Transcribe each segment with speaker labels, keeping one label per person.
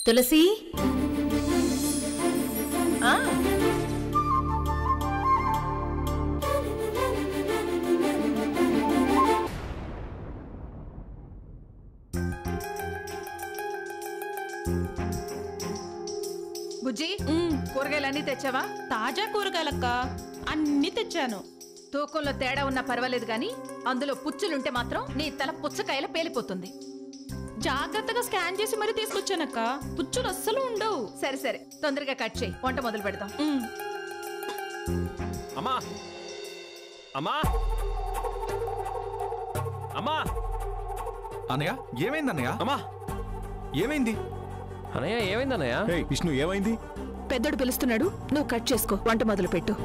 Speaker 1: తులసి
Speaker 2: బుజ్జి కూరగాయలన్నీ తెచ్చావా?
Speaker 3: తాజా కూరగాయలక్క అన్ని తెచ్చాను.
Speaker 2: తూకంలో తేడా ఉన్నా పర్వాలేదు గాని అందులో పుచ్చులుంటే మాత్రం నీ తల పుచ్చకాయల పేలిపోతుంది.
Speaker 3: జాగ్రత్తగా స్కాన్ చేసి మరీ తీసుకొచ్చానక్క. పుచ్చులు అస్సలు ఉండవు.
Speaker 2: సరే సరే, తొందరగా కట్ చేయి, వంట మొదలు పెడదాం.
Speaker 4: అమ్మా అమ్మా అమ్మా
Speaker 5: అన్నయ్య ఏమైంది అన్నయ్య?
Speaker 4: అమ్మా
Speaker 5: ఏమైంది
Speaker 4: అన్నయ్య? ఏమైంది అన్నయ్య?
Speaker 5: విష్ణు ఏమైంది?
Speaker 1: పెద్దోడు పిలుస్తున్నాడు, నువ్వు కట్ చేసుకో, వంట మొదలు పెట్టు.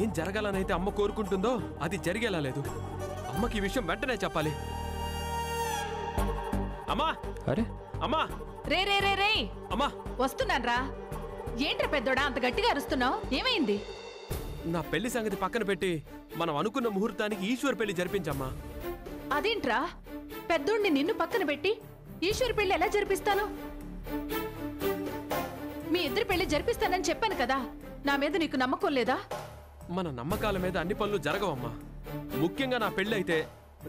Speaker 4: ఏం జరగాలనైతే అమ్మ కోరుకుంటుందో అది జరిగేలా లేదు. అమ్మకి ఈ విషయం వెంటనే చెప్పాలి. అమ్మా అరే అమ్మా
Speaker 2: రే రే రే రే
Speaker 4: అమ్మా
Speaker 2: వస్తున్నాను రా. ఏంట్రా పెద్దోడా అంత గట్టిగా అరుస్తున్నావు? ఏమైంది?
Speaker 4: నా పెళ్లి సంగతి పక్కన పెట్టి మనం అనుకున్న ముహూర్తానికి ఈశ్వర్ పెళ్లి జరిపించమ్మా.
Speaker 2: అదేంట్రా, పెద్దోడిని నిన్ను పక్కన పెట్టి ఈశ్వర్ పెళ్లి ఎలా జరిపిస్తాను? మీ ఇద్దరు పెళ్లి జరిపిస్తానని చెప్పాను కదా, నా మీద నీకు నమ్మకం లేదా?
Speaker 4: మన నమ్మకాల మీద అన్ని పనులు జరగవమ్మా. ముఖ్యంగా నా పెళ్లి అయితే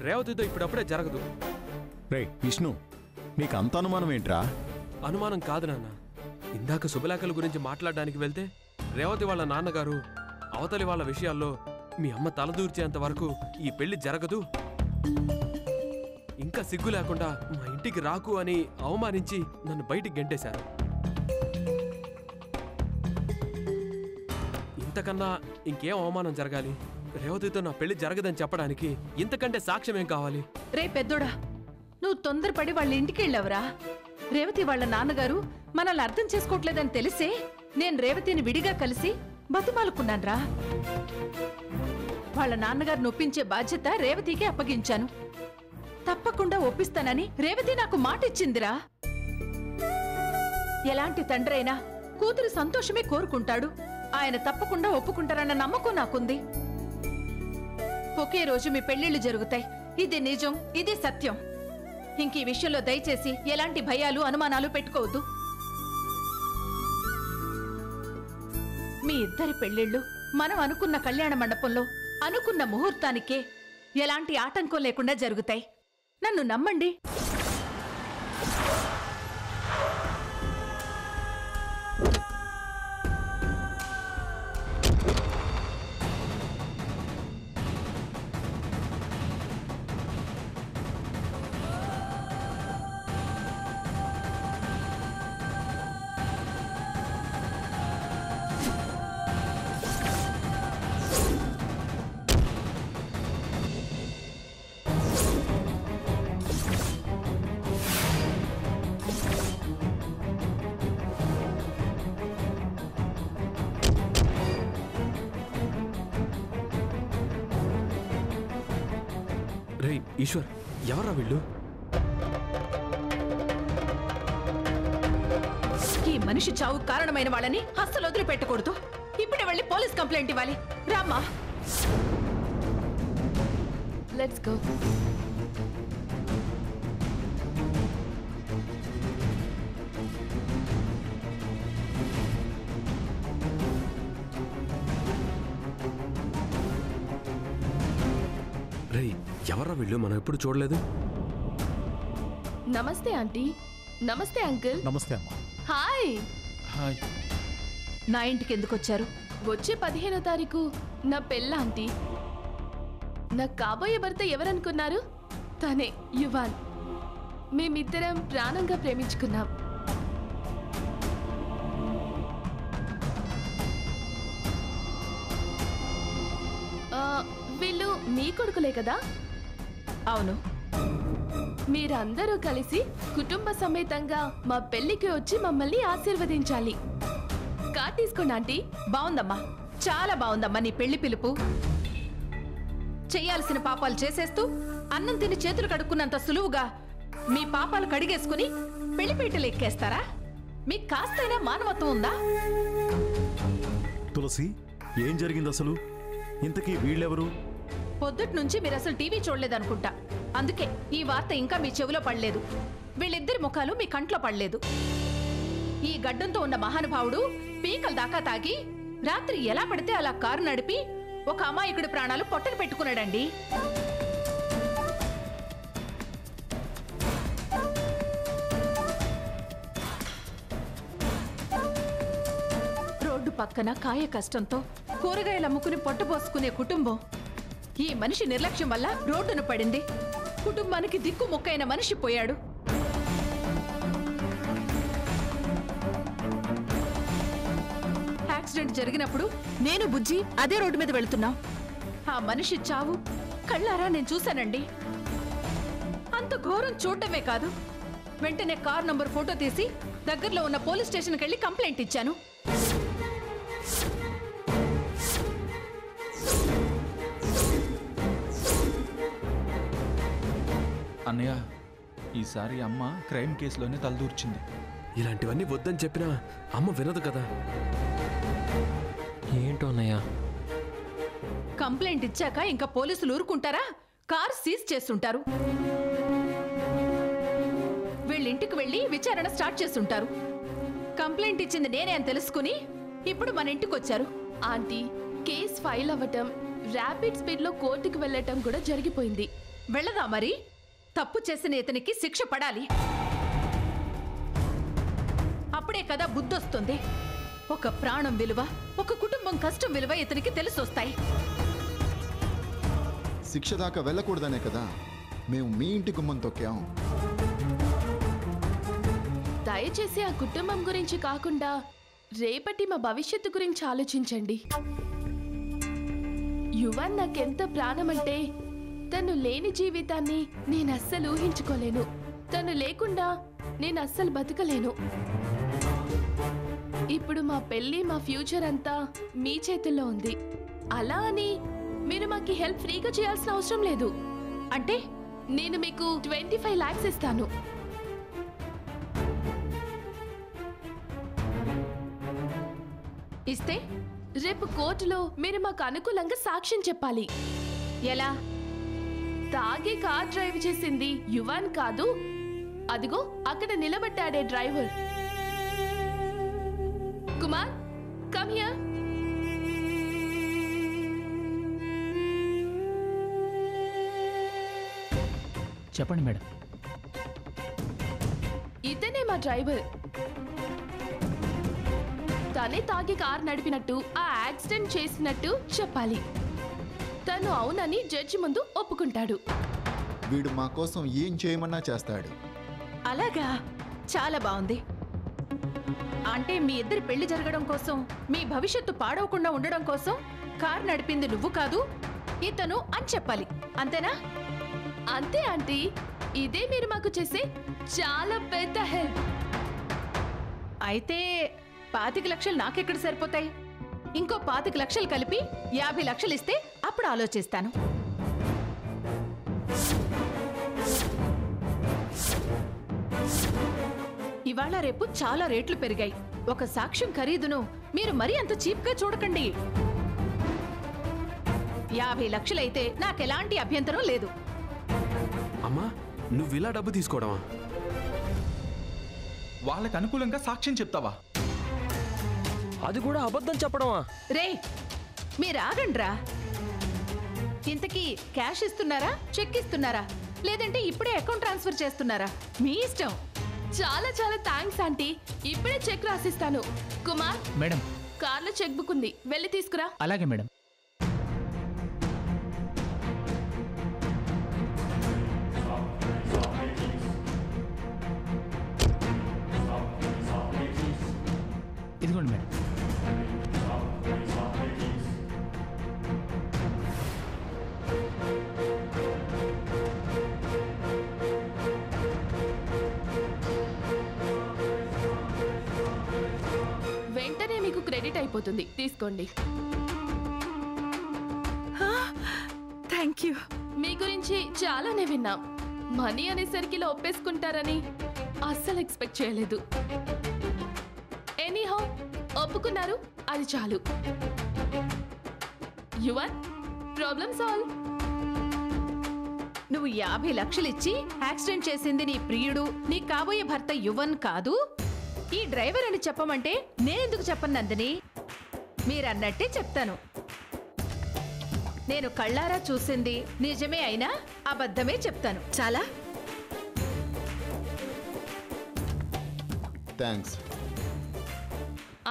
Speaker 4: రేవతితో ఇప్పుడప్పుడే జరగదు.
Speaker 5: రే విష్ణు, నీకు అంత అనుమానం ఏంట్రా?
Speaker 4: అనుమానం కాదు నాన్న. ఇందాక శుభలేఖల గురించి మాట్లాడడానికి వెళ్తే రేవతి వాళ్ళ నాన్నగారు అవతలి వాళ్ళ విషయాల్లో మీ అమ్మ తలదూర్చేంత వరకు ఈ పెళ్లి జరగదు, ఇంకా సిగ్గు లేకుండా మా ఇంటికి రాకు అని అవమానించి నన్ను బయటికి గెంటేశారు. ఇంతకన్నా ఇంకేం అవమానం జరగాలి? రేవతితో నా పెళ్లి జరగదని చెప్పడానికి ఇంతకంటే సాక్ష్యం ఏం కావాలి?
Speaker 2: రే పెద్దోడా, నువ్వు తొందరపడి వాళ్ళ ఇంటికి వెళ్ళావురా. రేవతి వాళ్ళ నాన్నగారు మనల్ని అర్థం చేసుకోవట్లేదని తెలిసే నేను రేవతిని విడిగా కలిసి బతిమాలుకున్నాన్రా. వాళ్ళ నాన్నగారు నొప్పించే బాధ్యత రేవతికి అప్పగించాను. తప్పకుండా ఒప్పిస్తానని రేవతి నాకు మాట ఇచ్చిందిరా. ఎలాంటి తండ్రైనా కూతురు సంతోషమే కోరుకుంటాడు. ఆయన తప్పకుండా ఒప్పుకుంటారన్న నమ్మకం నాకుంది. ఒకే రోజు మీ పెళ్లిళ్లు జరుగుతాయి, ఇది నిజం, ఇది సత్యం. ఇంక ఈ విషయంలో దయచేసి ఎలాంటి భయాలు అనుమానాలు పెట్టుకోవద్దు. మీ ఇద్దరి పెళ్లిళ్లు మనం అనుకున్న కళ్యాణ మండపంలో అనుకున్న ముహూర్తానికే ఎలాంటి ఆటంకం లేకుండా జరుగుతాయి. నన్ను నమ్మండి.
Speaker 4: రే ఈశ్వర్, ఎవరా వీళ్ళు?
Speaker 2: ఈ మనిషి చావు కారణమైన వాళ్ళని అస్సలు వదిలిపెట్టకూడదు. ఇప్పుడే వెళ్ళి పోలీస్ కంప్లైంట్ ఇవ్వాలి. రామ్మా, లెట్స్ గో.
Speaker 4: రే ఎవరా వీళ్ళు? మనం ఎప్పుడు చూడలేదు.
Speaker 6: నమస్తే ఆంటీ. నమస్తే అంకుల్.
Speaker 5: నమస్తే అమ్మా.
Speaker 6: హాయ్.
Speaker 5: హాయ్.
Speaker 2: నా ఇంటికి ఎందుకు వచ్చారు?
Speaker 6: వచ్చే 15వ తారీఖు నా పెళ్ళ ఆంటీ. నా కాబోయే భర్త ఎవరనుకున్నారు? తనే యువాన్. మేమిద్దరం ప్రాణంగా ప్రేమించుకున్నాం. వీళ్ళు మీ కొడుకులే కదా?
Speaker 2: అవును.
Speaker 6: మీరందరూ కలిసి కుటుంబ సమేతంగా మా పెళ్లికి వచ్చి మమ్మల్ని ఆశీర్వదించాలి. కార్డ్ తీసుకోండి ఆంటీ.
Speaker 2: బాగుందమ్మా, చాలా బాగుందమ్మా నీ పెళ్లి పిలుపు. చెయ్యాల్సిన పాపాలు చేసేస్తూ అన్నం తిని చేతులు కడుక్కున్నంత సులువుగా మీ పాపాలు కడిగేసుకుని పెళ్లిపీటలు ఎక్కేస్తారా? మీకు కాస్తైనా మానవత్వం ఉందా?
Speaker 5: తులసి, ఏం జరిగింది అసలు? ఇంతకీ వీళ్ళెవరు?
Speaker 2: పొద్దుటి నుంచి మీరు అసలు టీవీ చూడలేదనుకుంటా. అందుకే ఈ వార్త ఇంకా మీ చెవిలో పడలేదు. వీళ్ళిద్దరి ముఖాలు మీ కంట్లో పడలేదు. ఈ గడ్డంతో ఉన్న మహానుభావుడు పీకల దాకా తాగి రాత్రి ఎలా పడితే అలా కారు నడిపి ఒక అమాయకుడి ప్రాణాలు పొట్టను పెట్టుకున్నాడండి. రోడ్డు పక్కన కాయ కష్టంతో కూరగాయలు అమ్ముకుని పొట్టబోసుకునే కుటుంబం ఈ మనిషి నిర్లక్ష్యం వల్ల రోడ్డున పడింది. కుటుంబానికి దిక్కు మొక్కైన మనిషి పోయాడు. యాక్సిడెంట్ జరిగినప్పుడు నేను బుజ్జి అదే రోడ్డు మీద వెళుతున్నాం. ఆ మనిషి చావు కళ్ళారా నేను చూశానండి. అంత ఘోరం చూడటమే కాదు, వెంటనే కార్ నంబర్ ఫోటో తీసి దగ్గరలో ఉన్న పోలీస్ స్టేషన్కి వెళ్ళి కంప్లైంట్ ఇచ్చాను.
Speaker 7: అన్నయ్య, ఈసారి అమ్మ క్రైమ్ కేసులోనే తలదూర్చింది.
Speaker 4: ఇలాంటివన్నీ వద్దని చెప్పినా అమ్మ వినదు కదా.
Speaker 8: ఏంటో అన్నయ్య,
Speaker 2: కంప్లైంట్ ఇచ్చాక ఇంకా పోలీసులు ఊరుకుంటారా? కార్ సీజ్ చేస్తుంటారు. వీళ్ళింటికి వెళ్ళి విచారణ స్టార్ట్ చేస్తుంటారు. కంప్లైంట్ ఇచ్చింది నేనే అని తెలుసుకుని ఇప్పుడు మన ఇంటికి వచ్చారు.
Speaker 6: ఆంటీ, కేస్ ఫైల్ అవ్వటం, ర్యాపిడ్ స్పీడ్ లో కోర్టుకు వెళ్ళటం కూడా జరిగిపోయింది.
Speaker 2: వెళ్ళదా మరి? తప్పు చేసిన ఇతనికి శిక్ష పడాలి. అప్పుడే కదా బుద్ధొస్తుంది. ఒక ప్రాణం విలువ, ఒక కుటుంబం కష్టం విలువ ఇతనికి తెలిసొస్తాయి.
Speaker 9: శిక్ష దాకా వెళ్ళకూడదనే కదా మేము మీ ఇంటి గుమ్మం తొక్కాం.
Speaker 6: దయచేసి ఆ కుటుంబం గురించి కాకుండా రేపటి మా భవిష్యత్తు గురించి ఆలోచించండి. యువన్ నాకెంత ప్రాణమంటే తను లేని జీవితాన్ని నేను అస్సలు ఊహించుకోలేను. తను లేకుండా నేను అస్సలు బతకలేను. ఇప్పుడు మా పెళ్లి, మా ఫ్యూచర్ అంతా మీ చేతుల్లో ఉంది. అలా అని మీరు మాకు హెల్ప్ ఫ్రీగా చేయాల్సిన అవసరం లేదు.
Speaker 2: అంటే
Speaker 6: నేను మీకు 25 lakhs ఇస్తాను.
Speaker 2: ఇస్తే
Speaker 6: రేపు కోర్టులో మీరు మాకు అనుకూలంగా సాక్ష్యం చెప్పాలి.
Speaker 2: ఎలా?
Speaker 6: తాగి కార్ డ్రైవ్ చేసింది యువన్ కాదు, అదిగో అక్కడ నిలబడ్డాడే డ్రైవర్. Kumar, come here.
Speaker 8: చెప్పండి మేడం.
Speaker 6: ఇతనే మా డ్రైవర్. తనే తాగి కార్ నడిపినట్టు, ఆ యాక్సిడెంట్ చేసినట్టు చెప్పాలి. తను అవునని జడ్జి ముందు ఒప్పుకుంటాడు.
Speaker 9: వీడు మా కోసం ఏం చేయమన్నా చేస్తాడు.
Speaker 2: అలాగా? చాలా బాగుంది. అంటే మీ ఇద్దరి పెళ్లి జరగడం కోసం, మీ భవిష్యత్తు పాడవకుండా ఉండడం కోసం కార్ నడిపింది నువ్వు కాదు ఇతను అని చెప్పాలి. అంతేనా?
Speaker 6: అంతే ఆంటీ. ఇదే మీరు మాకు చేసే చాలా పెద్ద హెల్ప్.
Speaker 2: అయితే 25 లక్షలు నాకెక్కడ సరిపోతాయి? ఇంకో 25 లక్షలు కలిపి 50 లక్షలు ఇస్తే అప్పుడు ఆలోచిస్తాను. ఇవాళ రేపు చాలా రేట్లు పెరిగాయి. ఒక సాక్ష్యం ఖరీదును మీరు మరీ అంత చీప్గా చూడకండి. 50 లక్షలైతే నాకెలాంటి అభ్యంతరం లేదు.
Speaker 4: అమ్మా, నువ్వు ఇలా డబ్బు తీసుకోవడమా?
Speaker 7: వాళ్ళకి అనుకూలంగా సాక్ష్యం చెప్తావా?
Speaker 8: అది కూడా అబద్ధం చెప్పడమా?
Speaker 2: రే, మీరు ఆగండ్రా. ఇంతకీ క్యాష్ ఇస్తున్నారా, చెక్ ఇస్తున్నారా, లేదంటే ఇప్పుడే అకౌంట్ ట్రాన్స్ఫర్ చేస్తున్నారా? మీ ఇష్టం.
Speaker 6: చాలా చాలా థ్యాంక్స్ ఆంటీ. ఇప్పుడే చెక్ రాసిస్తాను. కుమార్,
Speaker 8: మేడం.
Speaker 6: కార్లో చెక్ బుక్ ఉంది, వెళ్ళి తీసుకురా.
Speaker 8: అలాగే మేడం. ఇదిగోండి మేడం.
Speaker 6: వెంటనే మీకు క్రెడిట్ అయిపోతుంది, తీసుకోండి.
Speaker 2: Thank you.
Speaker 6: మీ గురించి చాలానే విన్నాం. మనీ అనేసరికి ఇలా ఒప్పేసుకుంటారని అస్సలు ఎక్స్పెక్ట్ చేయలేదు. ఎనీహౌ, ఒప్పుకున్నారు, అది చాలు. Yuvan, problem solve.
Speaker 2: నువ్వు 50 లక్షలు ఇచ్చి యాక్సిడెంట్ చేసింది నీ ప్రియుడు, నీ కాబోయే భర్త యువన్ కాదు, ఈ డ్రైవర్ అని చెప్పమంటే నేనెందుకు చెప్పను నందిని? మీరన్నట్టే చెప్తాను. నేను కళ్ళారా చూసింది నిజమే అయినా అబద్ధమే చెప్తాను.
Speaker 1: చాలా
Speaker 9: థ్యాంక్స్.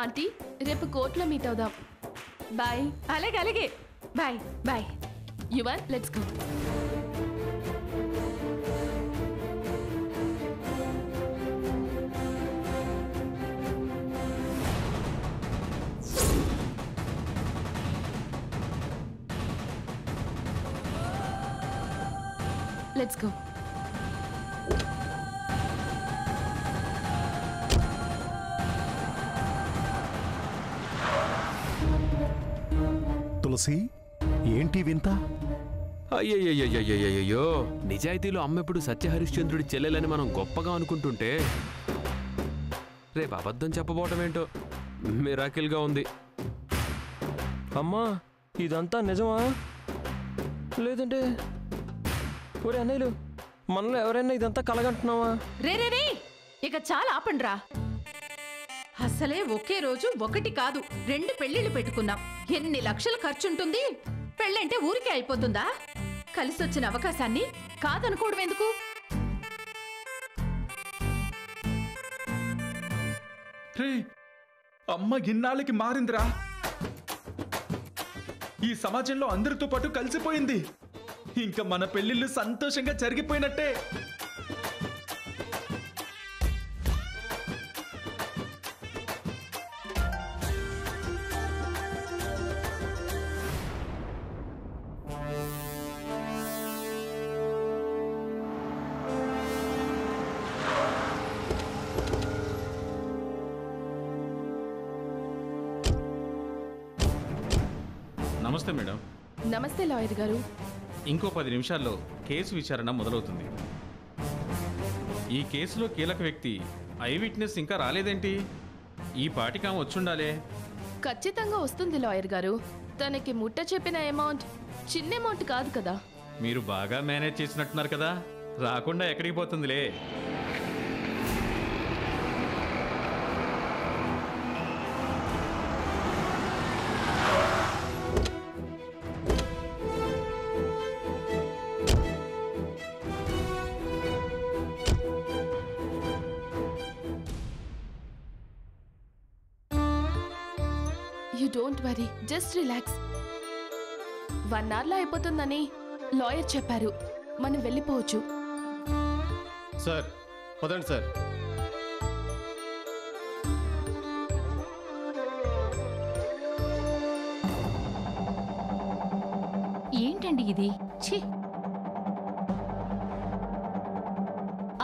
Speaker 6: ఆంటీ రేపు కోర్టులో మీట్ అవుదాం. బాయ్.
Speaker 2: అలాగే అలాగే. Bye bye.
Speaker 6: Yuvan let's go. Let's go.
Speaker 5: Tulasi ఏంటి వింత?
Speaker 4: అయ్యయ్యయ్యయ్యయ్యో, నిజాయితీలో అమ్మెప్పుడు సత్యహరిశ్చంద్రుడి చెల్లెలని మనం గొప్పగా అనుకుంటుంటే రేపు అబద్ధం చెప్పబోవటం ఏంటో మిరాకిల్గా ఉంది.
Speaker 8: అమ్మా ఇదంతా నిజమా లేదంటే ఒరే అన్నయ్యలు మనలో ఎవరైనా ఇదంతా కలగంటున్నావా?
Speaker 2: రే రే రే, ఇక చాలా ఆపండ్రా. అసలే ఒకే రోజు ఒకటి కాదు 2 పెళ్లిళ్ళు పెట్టుకున్నాం. ఎన్ని లక్షలు ఖర్చుంటుంది? పెళ్ళంటే ఊరికే అయిపోతుందా? కలిసొచ్చిన అవకాశాన్ని కాదనుకోవడం ఎందుకు?
Speaker 7: రే అమ్మ ఇన్నాళ్ళకి మారిందిరా. ఈ సమాజంలో అందరితో పాటు కలిసిపోయింది. ఇంకా మన పెళ్లిళ్ళు సంతోషంగా జరిగిపోయినట్టే.
Speaker 10: నమస్తే మేడం.
Speaker 6: నమస్తే లాయర్ గారు.
Speaker 10: ఇంకో 10 నిమిషాల్లో కేసు విచారణ మొదలవుతుంది. ఈ కేసులో కీలక వ్యక్తి ఐ విట్నెస్ ఇంకా రాలేదేంటి? ఈ పాటికి ఆమె వచ్చుండాలే.
Speaker 6: ఖచ్చితంగా వస్తుంది లాయర్ గారు. తనకి ముట్ట చెప్పిన అమౌంట్ చిన్న అమౌంట్ కాదు కదా.
Speaker 10: మీరు బాగా మేనేజ్ చేసినట్టున్నారు కదా, రాకుండా ఎక్కడికి పోతుందిలే.
Speaker 6: You don't worry, just relax. 1 అవర్లో అయిపోతుందని లాయర్ చెప్పారు. మనం వెళ్ళిపోవచ్చు.
Speaker 11: సార్ పదండి సార్.
Speaker 12: ఏంటండి ఇది? ఛీ!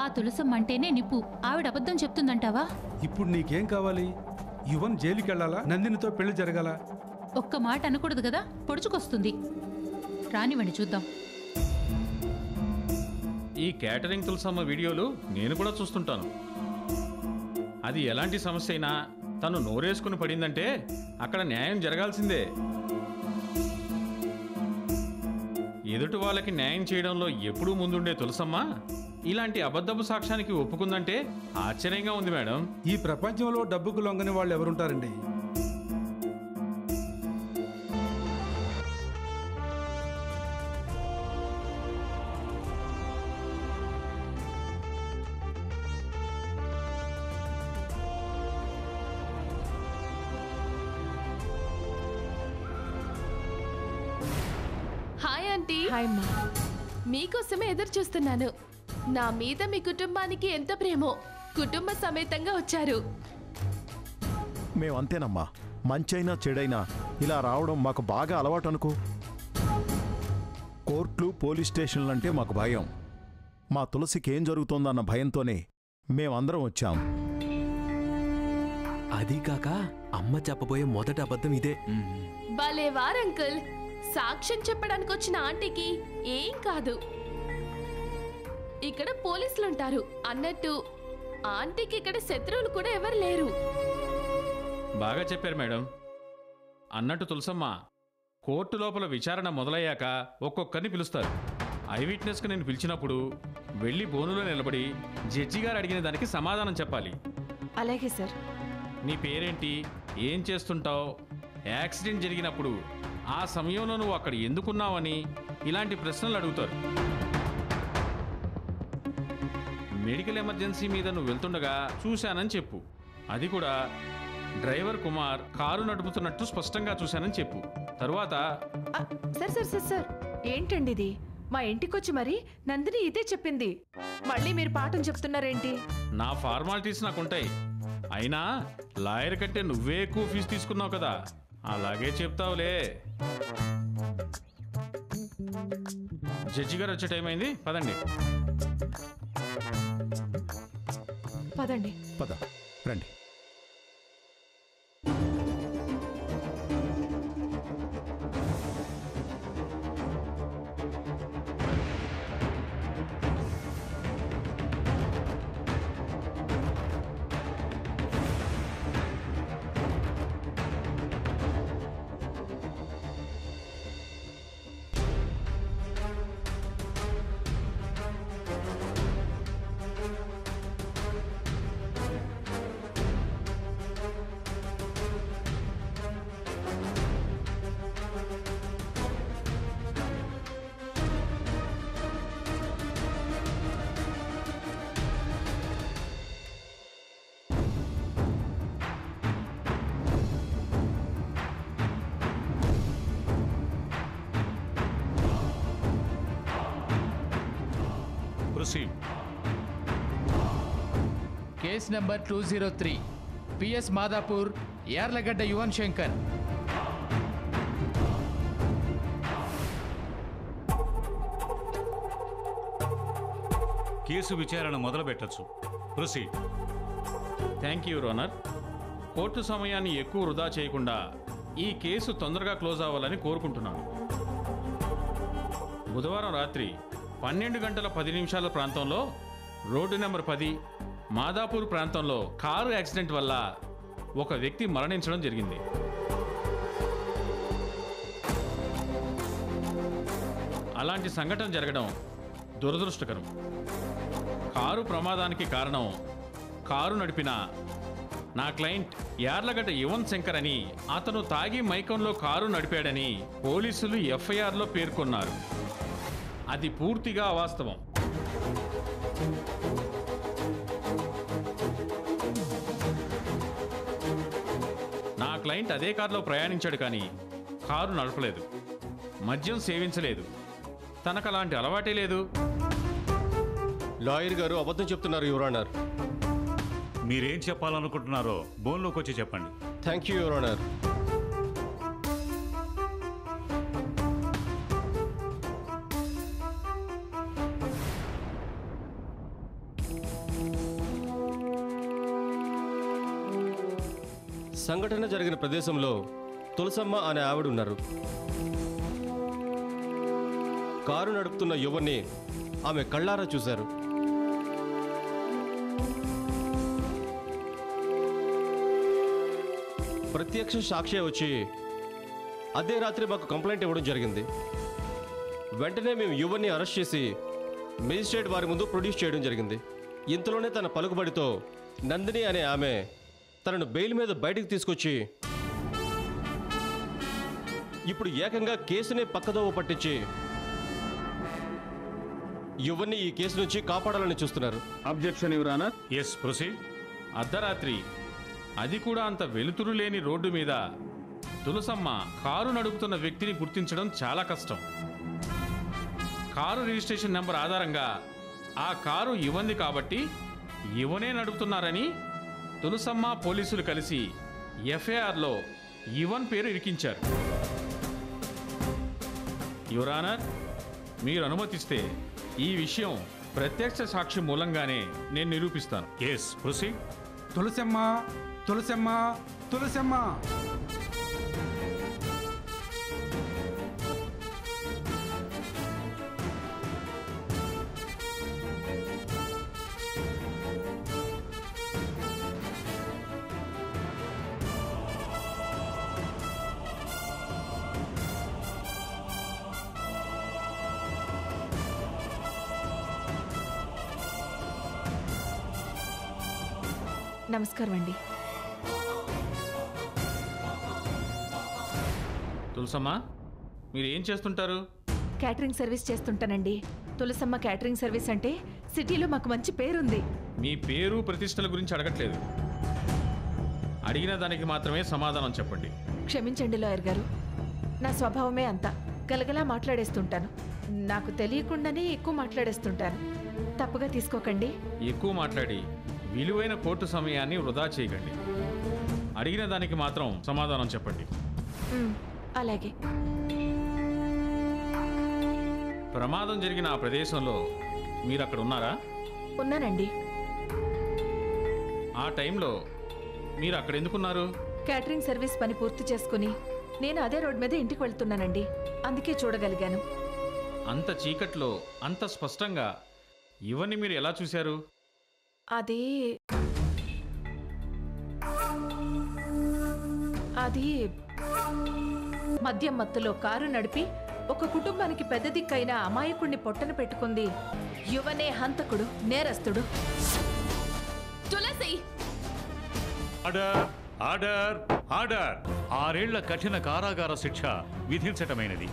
Speaker 12: ఆ తులసమ్మ అంటేనే నిప్పు. ఆవిడ అబద్ధం చెప్తుందంటావా?
Speaker 13: ఇప్పుడు నీకేం కావాలి? యువన్ జైలుకి వెళ్ళాలా? నందినితో పెళ్లి జరగాల?
Speaker 12: ఒక్క మాట అనకూడదు కదా, పొడుచుకొస్తుంది. రానివ్వండి చూద్దాం.
Speaker 10: ఈ క్యాటరింగ్ తులసమ్మ వీడియోలు నేను కూడా చూస్తుంటాను. అది ఎలాంటి సమస్య అయినా తను నోరేసుకుని పడిందంటే అక్కడ న్యాయం జరగాల్సిందే. ఎదుటి వాళ్ళకి న్యాయం చేయడంలో ఎప్పుడూ ముందుండే తులసమ్మ ఇలాంటి అబద్ధపు సాక్ష్యానికి ఒప్పుకుందంటే ఆశ్చర్యంగా ఉంది మేడం.
Speaker 13: ఈ ప్రపంచంలో డబ్బుకు లొంగని వాళ్ళు ఎవరుంటారండి?
Speaker 6: Hi aunty.
Speaker 2: హాయ్ అమ్మా.
Speaker 6: మీకోసమే ఎదురు చూస్తున్నాను. నా మీద మీ కుటుంబానికి ఎంత ప్రేమో. కుటుంబ సమేతంగా వచ్చారు.
Speaker 5: మేమంతేనమ్మా. మంచైనా చెడైనా ఇలా రావడం మాకు బాగా అలవాటు అనుకో. కోర్టులు పోలీస్ స్టేషన్లంటే మాకు భయం. మా తులసికి ఏం జరుగుతోందన్న భయంతోనే మేమందరం వచ్చాం.
Speaker 4: అదీ కాక అమ్మ చెప్పబోయే మొదటి అబద్ధం ఇదే.
Speaker 6: భలే వారంకుల్. సాక్ష్యం చెప్పడానికి వచ్చిన ఆంటీకి ఏం కాదు. ఇక్కడ పోలీసులుంటారు అన్నట్టు ఆంటీకి ఇక్కడ శత్రువులు కూడా ఎవరు లేరు.
Speaker 10: బాగా చెప్పారు మేడం. అన్నట్టు తులసమ్మ, కోర్టు లోపల విచారణ మొదలయ్యాక ఒక్కొక్కరిని పిలుస్తారు. ఐ విట్నెస్కి నేను పిలిచినప్పుడు వెళ్ళి బోనులో నిలబడి జడ్జి గారు అడిగిన దానికి సమాధానం చెప్పాలి.
Speaker 2: అలాగే సార్.
Speaker 10: నీ పేరేంటి, ఏం చేస్తుంటావు, యాక్సిడెంట్ జరిగినప్పుడు ఆ సమయంలో నువ్వు అక్కడ ఎందుకున్నావని ఇలాంటి ప్రశ్నలు అడుగుతారు. మెడికల్ ఎమర్జెన్సీ మీద నువ్వు వెళ్తుండగా చూశానని చెప్పు. అది కూడా డ్రైవర్ కుమార్ కారు నడుపుతున్నట్టు స్పష్టంగా చూశానని చెప్పు. తరువాత
Speaker 2: సార్ సార్ సార్ సార్ ఏంటండి ఇది? మా ఇంటికొచ్చి మరి నందిని ఇదే చెప్పింది, మళ్ళీ మీరు పాఠం చెప్తున్నారేంటి?
Speaker 10: నా ఫార్మాలిటీస్ నాకుంటాయి. అయినా లాయర్ కంటే నువ్వే ఎక్కువ ఫీజు తీసుకున్నావు కదా, అలాగే చెప్తావులే. జడ్జి గారు వచ్చే టైం అయింది, పదండి.
Speaker 2: పదండి.
Speaker 5: పద రండి.
Speaker 14: Case number 203 PS Madhapur Yarlagadda Yuvan Shankar.
Speaker 15: Case విచారణ మొదలు పెట్టచ్చు. Proceed.
Speaker 10: Thank you your honour. Court సమయాన్ని ఎక్కువ వృధా చేయకుండా ఈ కేసు తొందరగా క్లోజ్ అవ్వాలని కోరుకుంటున్నాను. బుధవారం రాత్రి 12:10 ప్రాంతంలో రోడ్డు నెంబర్ 10 మాదాపూర్ ప్రాంతంలో కారు యాక్సిడెంట్ వల్ల ఒక వ్యక్తి మరణించడం జరిగింది. అలాంటి సంఘటన జరగడం దురదృష్టకరం. కారు ప్రమాదానికి కారణం కారు నడిపిన నా క్లయింట్ యార్లగడ్డ యువన్ శంకర్ అని, అతను తాగి మైకంలో కారు నడిపాడని పోలీసులు ఎఫ్ఐఆర్లో పేర్కొన్నారు. అది పూర్తిగా అవాస్తవం. నా క్లయింట్ అదే కారులో ప్రయాణించాడు, కానీ కారు నడపలేదు, మద్యం సేవించలేదు, తనకు అలాంటి అలవాటే లేదు.
Speaker 11: లాయర్ గారు అబద్ధం చెప్తున్నారు యువర్ ఆనర్.
Speaker 15: మీరేం చెప్పాలనుకుంటున్నారో బోన్లోకి వచ్చి చెప్పండి.
Speaker 11: Thank you your honour. సంఘటన జరిగిన ప్రదేశంలో తులసమ్మ అనే ఆవిడ ఉన్నారు. కారు నడుపుతున్న యువన్ని ఆమె కళ్ళారా చూశారు. ప్రత్యక్ష సాక్షి వచ్చి అదే రాత్రి మాకు కంప్లైంట్ ఇవ్వడం జరిగింది. వెంటనే మేము యువన్ని అరెస్ట్ చేసి మేజిస్ట్రేట్ వారి ముందు ప్రొడ్యూస్ చేయడం జరిగింది. ఇంతలోనే తన పలుకుబడితో నందిని అనే ఆమె తనను బెయిల్ మీద బయటకు తీసుకొచ్చి ఇప్పుడు ఏకంగా కేసునే పక్కదోవ పట్టించి యువన్ని ఈ కేసు నుంచి కాపాడాలని చూస్తున్నారు.
Speaker 10: Objection your honour. Yes proceed. అర్ధరాత్రి, అది కూడా అంత వెలుతురు లేని రోడ్డు మీద తులసమ్మ కారు నడుపుతున్న వ్యక్తిని గుర్తించడం చాలా కష్టం. కారు రిజిస్ట్రేషన్ నెంబర్ ఆధారంగా ఆ కారు యువంది కాబట్టి యువనే నడుపుతున్నారని తులసమ్మ పోలీసులు కలిసి ఎఫ్ఐఆర్లో యువన్ పేరు ఇరికించారు. యువర్ ఆనర్, మీరు అనుమతిస్తే ఈ విషయం ప్రత్యక్ష సాక్షి మూలంగానే నేను నిరూపిస్తాను.
Speaker 15: Yes proceed.
Speaker 13: తులసమ్మ తులసమ్మ తులసమ్మ.
Speaker 1: నమస్కారం అండి.
Speaker 10: తులసమ్మ, మీరు ఏం చేస్తుంటారు?
Speaker 1: క్యాటరింగ్ సర్వీస్ చేస్తుంటానండి. తులసమ్మ క్యాటరింగ్ సర్వీస్ అంటే సిటీలో మాకు మంచి పేరుంది.
Speaker 10: మీ పేరు ప్రతిష్టల గురించి అడగట్లేదు. అడిగిన దానికి మాత్రమే సమాధానం చెప్పండి.
Speaker 1: క్షమించండి లాయర్ గారు, నా స్వభావమే అంత గలగలా మాట్లాడేస్తుంటాను. నాకు తెలియకుండానే ఎక్కువ మాట్లాడేస్తుంటాను. తప్పుగా తీసుకోకండి.
Speaker 10: ఎక్కువ మాట్లాడి విలువైన కోర్టు సమయాన్ని వృధా చేయకండి. అడిగిన దానికి మాత్రం సమాధానం చెప్పండి.
Speaker 1: అలాగే.
Speaker 10: ప్రమాదం జరిగిన ఆ ప్రదేశంలో మీరు అక్కడ ఉన్నారా?
Speaker 1: ఉన్నానండి.
Speaker 10: ఆ టైంలో మీరు అక్కడ ఎందుకున్నారు?
Speaker 1: క్యాటరింగ్ సర్వీస్ పని పూర్తి చేసుకుని నేను అదే రోడ్ మీద ఇంటికి వెళ్తున్నానండి. అందుకే చూడగలిగాను.
Speaker 10: అంత చీకట్లో అంత స్పష్టంగా ఇవన్నీ మీరు ఎలా చూశారు?
Speaker 1: అది మద్యం మత్తులో కారు నడిపి ఒక కుటుంబానికి పెద్ద దిక్కైన అమాయకుణ్ణి పొట్టన పెట్టుకుంది యువనే హంతకుడు, నేరస్తుడు.
Speaker 6: తులసి!
Speaker 15: ఆర్డర్ ఆర్డర్ ఆర్డర్ 6 ఏళ్ల కఠిన కారాగార శిక్ష విధించటమైనది.